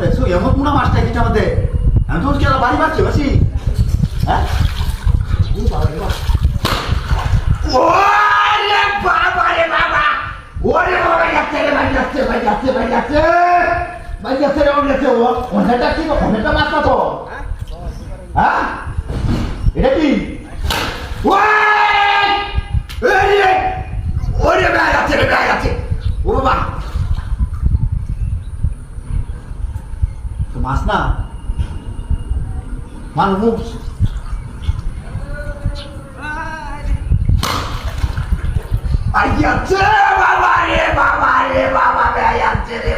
দেখছো এমন কোনো মাছটা কিটা আমাদের আমি তো কি বাড়ি মারছি বাসি হ্যাঁ ওরে বাবা রে বাবা ওরে বাবা যাচ্ছে রে ভাই যাচ্ছে ভাই যাচ্ছে ভাই যাচ্ছে ভাই যাচ্ছে রে ওরে যাচ্ছে ও ওনেটা কি ওনেটা মাছ না তো হ্যাঁ এটা কি ওরে ওরে ভাই যাচ্ছে রে ভাই যাচ্ছে ও বাবা মাছ না মানুষ যাচ্ছে বাবা রে বাবা রে বাবা যাচ্ছে রে